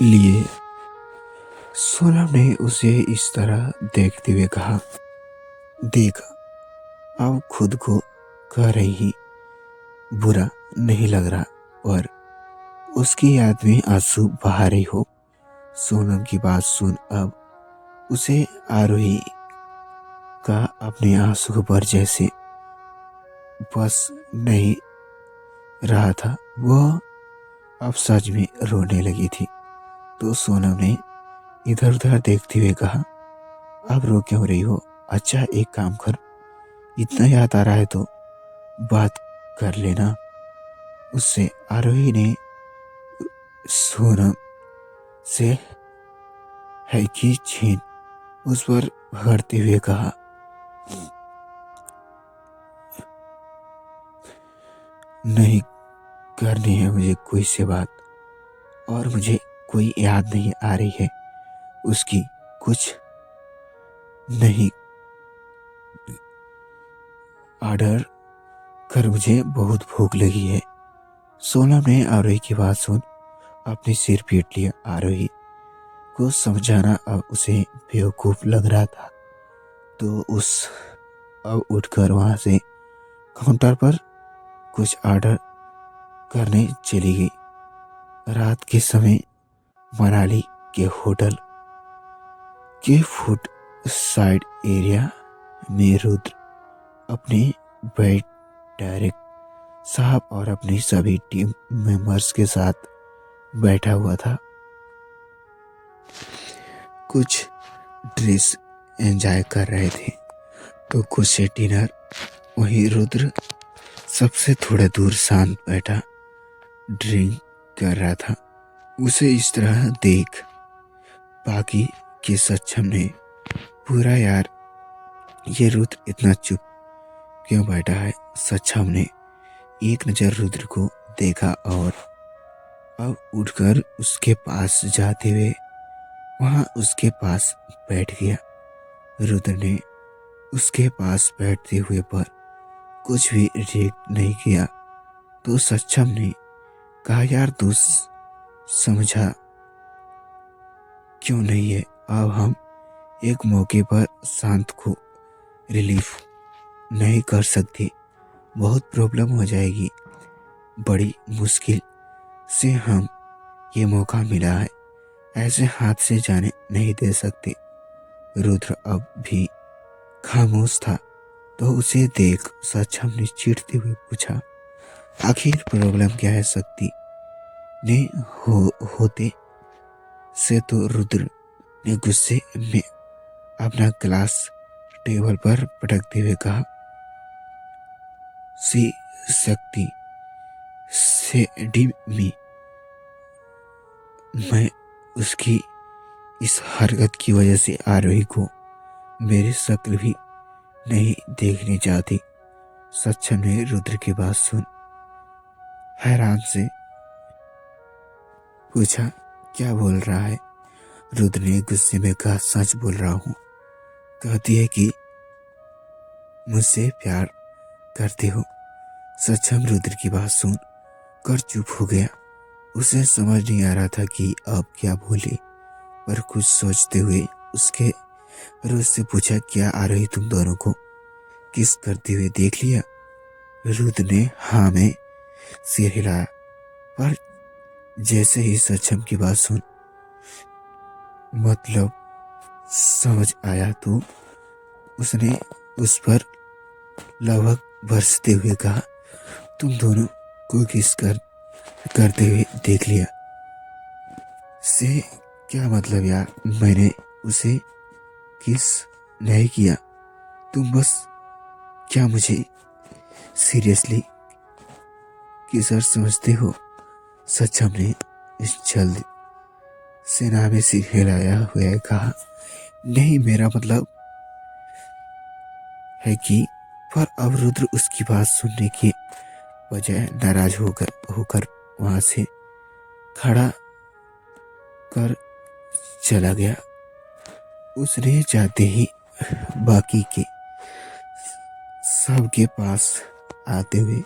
लिए। सोनम ने उसे इस तरह देखते हुए कहा, देख, अब खुद को कह रही ही बुरा नहीं लग रहा, पर उसकी याद में आंसू बहा रही हो। सोनम की बात सुन अब उसे आरोही का अपने आंसू पर जैसे बस नहीं रहा था। वह अब सच में रोने लगी थी। तो सोनम ने इधर उधर देखते हुए कहा, अब रो क्यों रही हो? अच्छा एक काम कर, इतना याद आ रहा है तो बात कर लेना उससे। आरोही ने सोनम से है की छीन उस पर पकड़ते हुए कहा, नहीं करनी है मुझे कोई से बात, और मुझे कोई याद नहीं आ रही है उसकी। कुछ नहीं, ऑर्डर कर, मुझे बहुत भूख लगी है। सोनम ने आरोही की बात सुन अपने सिर पीट लिया। आरोही को समझाना अब उसे बेवकूफ लग रहा था, तो उस अब उठकर वहां से काउंटर पर कुछ ऑर्डर करने चली गई। रात के समय मनाली के होटल के फूड साइड एरिया में रुद्र अपने बेड डायरेक्ट साहब और अपनी सभी टीम मेंबर्स के साथ बैठा हुआ था। कुछ ड्रेस एंजॉय कर रहे थे तो कुछ डिनर। वहीं रुद्र सबसे थोड़ा दूर शांत बैठा ड्रिंक कर रहा था। उसे इस तरह देख बाकी के सक्षम ने पूरा, यार ये रुद्र इतना चुप क्यों बैठा है? सक्षम ने एक नजर रुद्र को देखा और अब उठकर उसके पास जाते हुए वहां उसके पास बैठ गया। रुद्र ने उसके पास बैठते हुए पर कुछ भी रिएक्ट नहीं किया। तो सक्षम ने कहा, यार तू समझा क्यों नहीं है? अब हम एक मौके पर शांत को रिलीफ नहीं कर सकते, बहुत प्रॉब्लम हो जाएगी। बड़ी मुश्किल से हम ये मौका मिला है, ऐसे हाथ से जाने नहीं दे सकते। रुद्र अब भी खामोश था। तो उसे देख सक्षम ने चिढ़ते हुए पूछा, आखिर प्रॉब्लम क्या है? शक्ति ने होते से तो रुद्र ने गुस्से में अपना ग्लास टेबल पर पटकते हुए कहा, सी शक्ति से डी मी, मैं उसकी इस हरकत की वजह से आरोही को मेरी शक्ल भी नहीं देखनी चाहती। सक्षम ने रुद्र की बात सुन हैरान से पूछा, क्या बोल रहा है? रुद्र ने गुस्से में कहा, सच बोल रहा हूँ। कहती है कि मुझसे प्यार करते हो। सक्षम रुद्र की बात सुन कर चुप हो गया। उसे समझ नहीं आ रहा था कि अब क्या बोले, पर कुछ सोचते हुए उसके रुद्र से पूछा, क्या आरोही तुम दोनों को किस करते हुए देख लिया? रुद्र ने हाँ में सिर हिलाया, पर जैसे ही सक्षम की बात सुन मतलब समझ आया तो उसने उस पर लगभग बरसते हुए कहा, तुम दोनों को किस करते हुए देख लिया से क्या मतलब यार? मैंने उसे किस नहीं किया। तुम बस क्या मुझे सीरियसली किसर समझते हो? सक्षम ने इस जल्द सेना में सिर हिलाया हुआ कहा, नहीं मेरा मतलब है कि। पर अब रुद्र उसकी बात सुनने की बजाय नाराज होकर वहां से खड़ा कर चला गया। उसने जाते ही बाकी के सबके पास आते हुए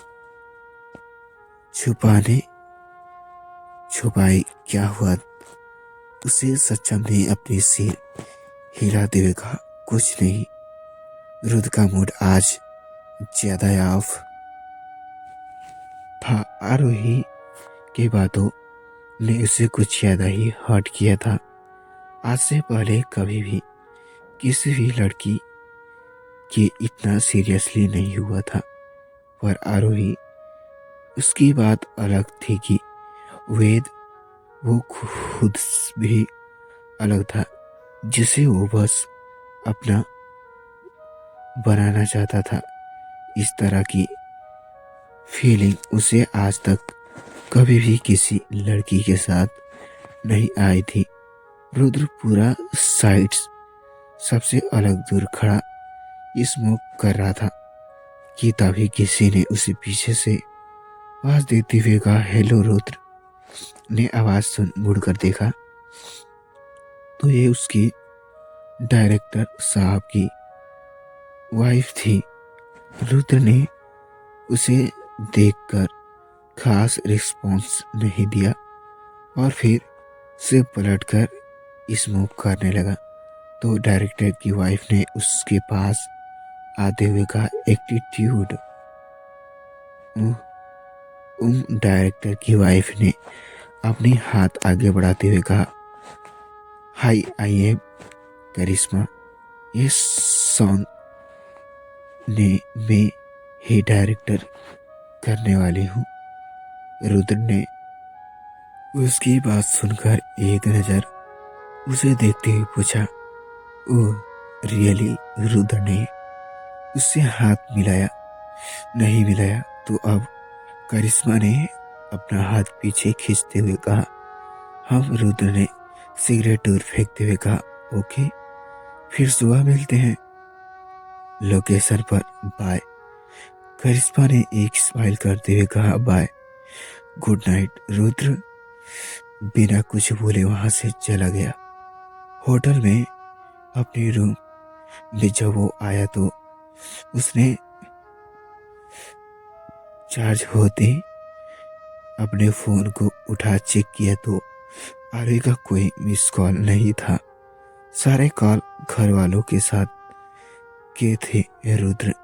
छुपाई, क्या हुआ उसे सच्चम ने अपनी सिर हिलाते हुए कहा, कुछ नहीं। रुद्र का मूड आज ज्यादा ऑफ था। आरोही की बातों ने उसे कुछ ज्यादा ही हर्ट किया था। आज से पहले कभी भी किसी भी लड़की के इतना सीरियसली नहीं हुआ था। पर आरोही, उसकी बात अलग थी कि वेद वो खुद भी अलग था, जिसे वो बस अपना बनाना चाहता था। इस तरह की फीलिंग उसे आज तक कभी भी किसी लड़की के साथ नहीं आई थी। रुद्र पूरा साइड्स सबसे अलग दूर खड़ा स्मोक कर रहा था कि तभी किसी ने उसे पीछे से आवाज देते हुए कहा, हेलो। रुद्र ने आवाज सुन मुड़कर देखा तो ये उसकी डायरेक्टर साहब की वाइफ थी। रुद्र ने उसे देखकर खास रिस्पॉन्स नहीं दिया और फिर से पलटकर स्मोक करने लगा। तो डायरेक्टर की वाइफ ने उसके पास आते हुए कहा, एटीट्यूड। डायरेक्टर की वाइफ ने अपनी हाथ आगे बढ़ाते हुए कहा, हाय, आई एम करिश्मा। ये सॉन्ग ने मैं ही डायरेक्टर करने वाली हूँ। रुद्र ने उसकी बात सुनकर एक नजर उसे देखते हुए पूछा, ओह रियली? रुद्र ने उससे हाथ मिलाया। नहीं मिलाया तो अब करिश्मा ने अपना हाथ पीछे खींचते हुए कहा, हम। रुद्र ने सिगरेट दूर फेंकते हुए कहा, ओके, फिर सुबह मिलते हैं लोकेशन पर, बाय। करिश्मा ने एक स्माइल करते हुए कहा, बाय, गुड नाइट। रुद्र बिना कुछ बोले वहां से चला गया। होटल में अपने रूम में जब वो आया तो उसने चार्ज होते अपने फोन को उठा चेक किया तो आरोही का कोई मिस कॉल नहीं था। सारे कॉल घर वालों के साथ के थे। रुद्र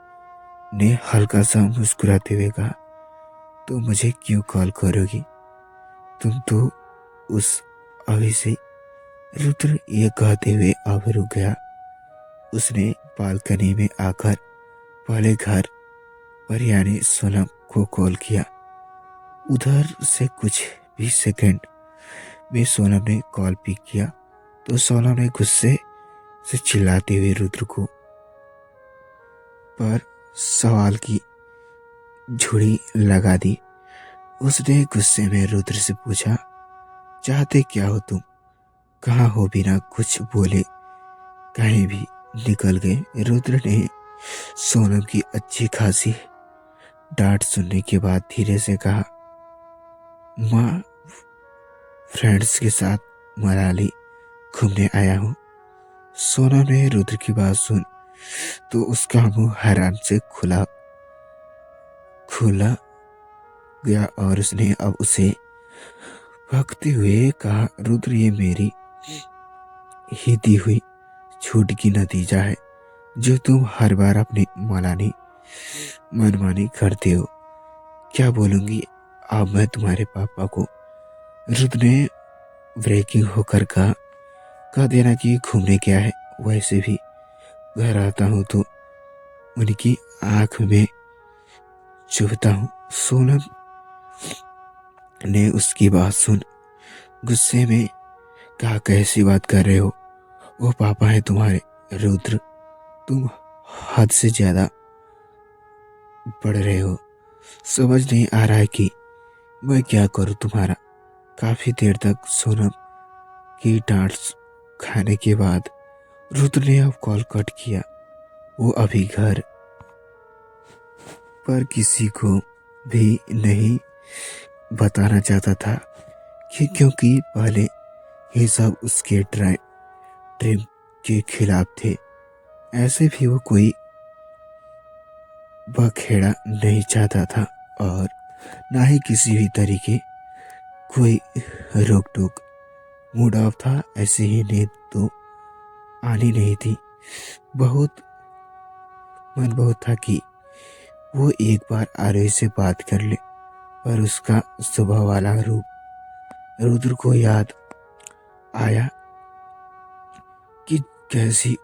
ने हल्का सा मुस्कुराते हुए कहा, तो मुझे क्यों कॉल करोगी? तुम तो उस अभी से। रुद्र ये कहते हुए अब रुक गया। उसने बालकनी में आकर पहले घर पर यानी सोनम को कॉल किया। उधर से कुछ भी सेकंड में सोनम ने कॉल पिक किया तो सोनम ने गुस्से से चिल्लाते हुए रुद्र को पर सवाल की झुड़ी लगा दी। उसने गुस्से में रुद्र से पूछा, चाहते क्या हो तुम? कहाँ हो? बिना कुछ बोले कहीं भी निकल गए। रुद्र ने सोनम की अच्छी खासी डांट सुनने के बाद धीरे से कहा, माँ, फ्रेंड्स के साथ मनाली घूमने आया हूँ। सोनम ने रुद्र की बात सुन तो उसका मुंह हैरान से खुला गया और उसने अब उसे भगते हुए कहा, रुद्र ये मेरी ही दी हुई छूट की नतीजा है जो तुम हर बार अपनी मनमानी करते हो। क्या बोलूंगी अब मैं तुम्हारे पापा को? रुद्र ने ब्रेकिंग होकर कह देना कि घूमने क्या है, वैसे भी घर आता हूँ तो उनकी आंख में चुभता हूँ। सोनम ने उसकी बात सुन गुस्से में कहा, कैसी बात कर रहे हो? वो पापा है तुम्हारे। रुद्र, तुम हद से ज्यादा बढ़ रहे हो। समझ नहीं आ रहा है कि मैं क्या करूं तुम्हारा। काफी देर तक सोनम की डांट खाने के बाद रुद्र ने अब कॉल कट किया। वो अभी घर पर किसी को भी नहीं बताना चाहता था क्योंकि पहले ये सब उसके ड्रीम के खिलाफ थे। ऐसे भी वो कोई बखेड़ा नहीं चाहता था और ना ही किसी भी तरीके कोई रोक टोक मूड ऑफ था, ऐसे ही नींद तो आनी नहीं थी। बहुत बहुत था कि वो एक बार आरोही से बात कर ले, पर उसका सुबह वाला रूप रुद्र को याद आया कि कैसी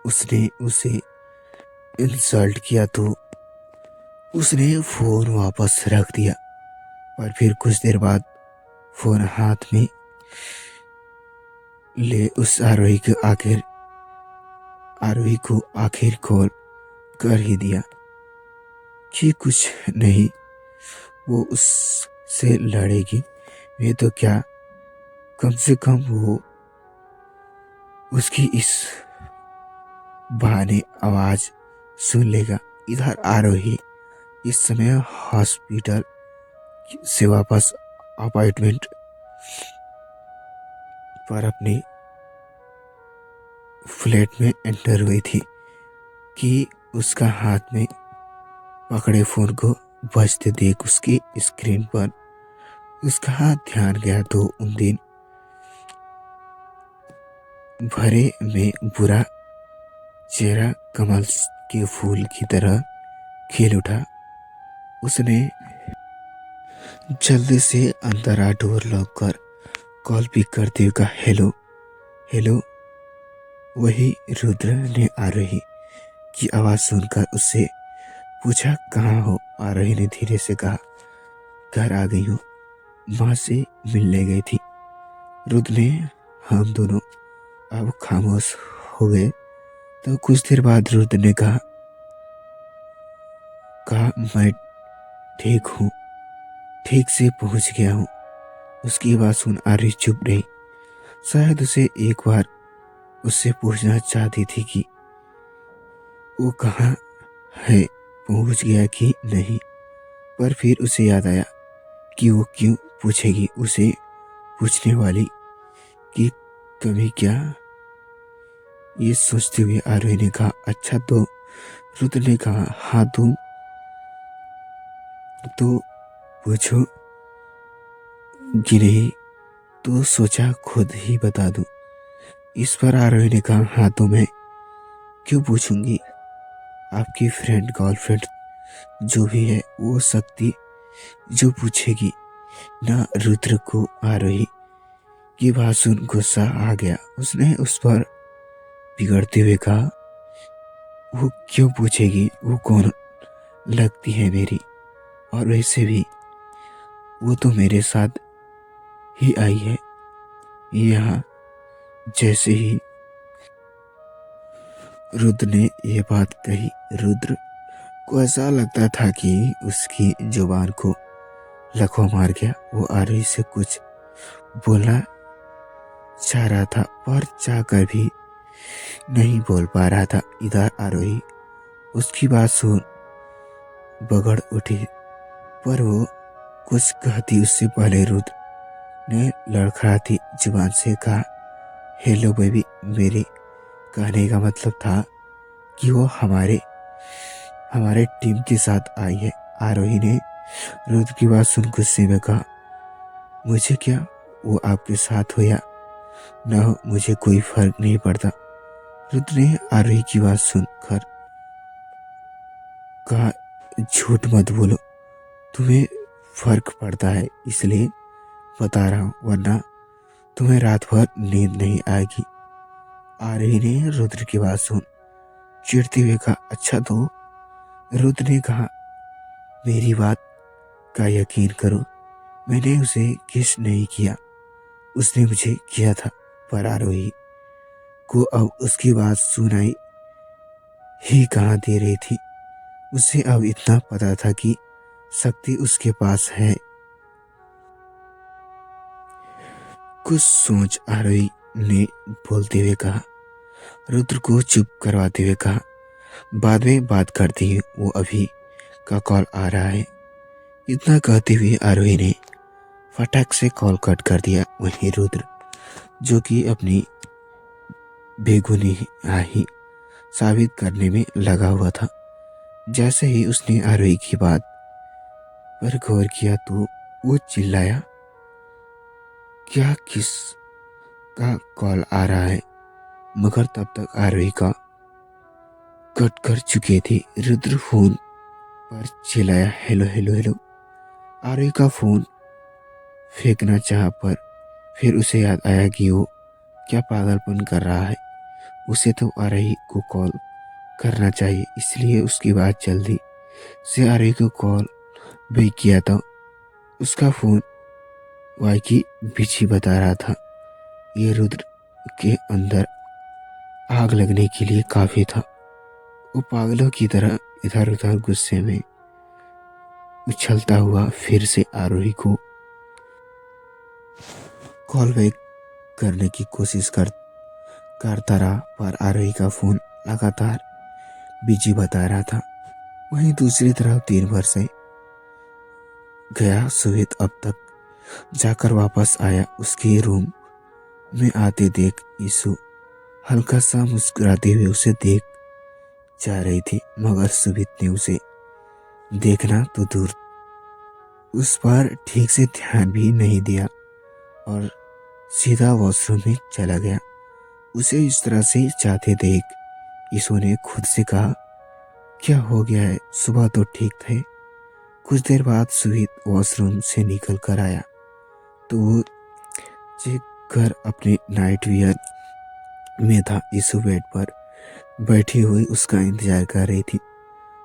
उसने उसे इंसल्ट किया, तो उसने फोन वापस रख दिया। पर फिर कुछ देर बाद फोन हाथ में ले उस आरोही को आखिर कॉल कर ही दिया कि कुछ नहीं, वो उससे लड़ेगी ये तो क्या, कम से कम वो उसकी इस बहाने आवाज सुन लेगा। इधर आरोही इस समय हॉस्पिटल से वापस अपार्टमेंट पर अपने फ्लैट में एंटर हुई थी कि उसका हाथ में पकड़े फोन को बजते देख उसकी स्क्रीन पर उसका हाथ ध्यान गया, तो उन दिन भरे में बुरा चेहरा कमल के फूल की तरह खिल उठा। उसने जल्दी से अंदर आ डोर लॉक कर कॉल पिक करते हुए कहा, हेलो हेलो। वही रुद्र ने आरोही की आवाज सुनकर उससे पूछा, कहाँ हो? आरोही ने धीरे से कहा, घर आ गई हूँ, माँ से मिलने गई थी। रुद्र ने हम दोनों अब खामोश हो गए। तो कुछ देर बाद रुद्र ने कहा मैं ठीक हूँ, ठीक से पहुँच गया हूँ। उसकी बात सुन आरोही चुप रही। शायद उसे एक बार उससे पूछना चाहती थी कि वो कहाँ है, पहुँच गया कि नहीं। पर फिर उसे याद आया कि वो क्यों पूछेगी उसे पूछने वाली कि कभी क्या। ये सोचते हुए आरोही ने कहा, अच्छा। तो रुद्र ने कहा, हाँ तुम तो पूछो कि नहीं, तो सोचा खुद ही बता दूं। इस पर आरोही ने कहा, हाँ तो मैं क्यों पूछूंगी, आपकी फ्रेंड गर्लफ्रेंड जो भी है वो शक्ति जो पूछेगी ना। रुद्र को आरोही की बात सुन गुस्सा आ गया। उसने उस पर बिगड़ते हुए कहा, वो क्यों पूछेगी, वो कौन लगती है मेरी, और वैसे भी वो तो मेरे साथ ही आई है यहाँ। जैसे ही रुद्र ने यह बात कही, रुद्र को ऐसा लगता था कि उसकी जुबान को लकवा मार गया। वो आरोही से कुछ बोलना चाह रहा था, पर चाहकर भी नहीं बोल पा रहा था। इधर आरोही उसकी बात सुन बगड़ उठी, पर वो कुछ कहती उससे पहले रुद्र ने लड़खड़ाती जुबान से कहा, हेलो बेबी। मेरे कहने का मतलब था कि वो हमारे टीम के साथ आई है। आरोही ने रुद्र की बात सुन गुस्से में कहा, मुझे क्या, वो आपके साथ हो या न हो मुझे कोई फर्क नहीं पड़ता। रुद्र ने आरोही की बात सुनकर कहा, झूठ मत बोलो, तुम्हें फर्क पड़ता है इसलिए बता रहा हूँ, वरना तुम्हें रात भर नींद नहीं आएगी। आरोही ने रुद्र की बात सुन चिढ़ते हुए कहा, अच्छा। तो रुद्र ने कहा, मेरी बात का यकीन करो, मैंने उसे किस नहीं किया, उसने मुझे किया था। पर आरोही को अब उसकी बात सुनाई ही कहाँ दे रही थी। उसे अब इतना पता था कि शक्ति उसके पास है। कुछ सोच आरोही ने बोलते हुए कहा, रुद्र को चुप करवाते हुए कहा, बाद में बात करती है, वो अभी का कॉल आ रहा है। इतना कहते हुए आरोही ने फटाक से कॉल कट कर दिया। वहीं रुद्र जो कि अपनी बेगुनाही साबित करने में लगा हुआ था। जैसे ही उसने आरोही की बात पर गौर किया तो वो चिल्लाया, क्या, किस का कॉल आ रहा है, मगर तब तक आरोही का कट कर चुके थे। रुद्र फोन पर चिल्लाया, हेलो हेलो हेलो। आरोही का फोन फेंकना चाहा, पर फिर उसे याद आया कि वो क्या पागलपन कर रहा है। उसे तो आरोही को कॉल करना चाहिए, इसलिए उसकी बात जल्दी से आरोही को कॉल भी किया था। उसका फोन वाई की बिजी बता रहा था। ये रुद्र के अंदर आग लगने के लिए काफी था। वो पागलों की तरह इधर उधर गुस्से में उछलता हुआ फिर से आरोही को कॉल बैक करने की कोशिश करता रहा, पर आरोही का फोन लगातार बिजी बता रहा था। वहीं दूसरी तरफ दिन भर से गया सुहित अब तक जाकर वापस आया। उसके रूम में आते देख ईशु हल्का सा मुस्कुराते हुए उसे देख जा रही थी, मगर सुहित ने उसे देखना तो दूर उस पर ठीक से ध्यान भी नहीं दिया और सीधा वॉशरूम में चला गया। उसे इस तरह से जाते देख ईशु ने खुद से कहा, क्या हो गया है, सुबह तो ठीक थे। कुछ देर बाद सुहित वॉशरूम से निकल कर आया तो वो चेक कर अपने नाइट वियर में था। ईशु बेड पर बैठी हुई उसका इंतजार कर रही थी,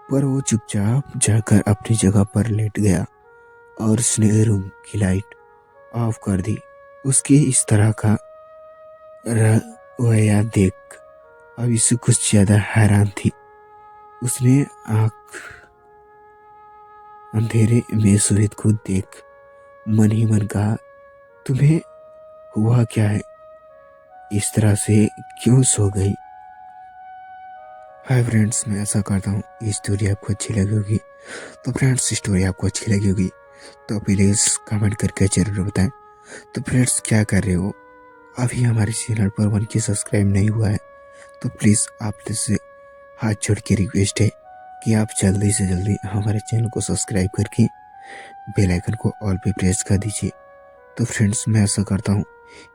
पर वो चुपचाप जाकर अपनी जगह पर लेट गया और उसने रूम की लाइट ऑफ कर दी। उसके इस तरह का रवैया देख अब ईशु कुछ ज्यादा हैरान थी। उसने आंख अंधेरे में सुहित को देख मन ही मन कहा, तुम्हें हुआ क्या है, इस तरह से क्यों सो गई। हाय फ्रेंड्स, मैं ऐसा करता हूँ ये स्टोरी आपको अच्छी लगी होगी। तो फ्रेंड्स, स्टोरी आपको अच्छी लगी होगी तो प्लीज़ कमेंट करके जरूर बताएं। तो फ्रेंड्स, क्या कर रहे हो, अभी हमारे चैनल पर 1K सब्सक्राइब नहीं हुआ है तो प्लीज़ आप से हाथ जोड़ के रिक्वेस्ट है कि आप जल्दी से जल्दी हमारे चैनल को सब्सक्राइब करके बेल आइकन को ऑल पे प्रेस कर दीजिए। तो फ्रेंड्स, मैं ऐसा करता हूँ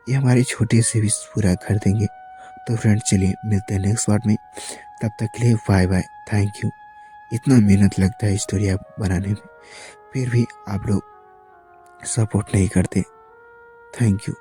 ये हमारे छोटे से विश पूरा कर देंगे। तो फ्रेंड्स, चलिए मिलते हैं नेक्स्ट पार्ट में। तब तक के लिए बाय बाय, थैंक यू। इतना मेहनत लगता है स्टोरी आप बनाने में, फिर भी आप लोग सपोर्ट नहीं करते। Thank you.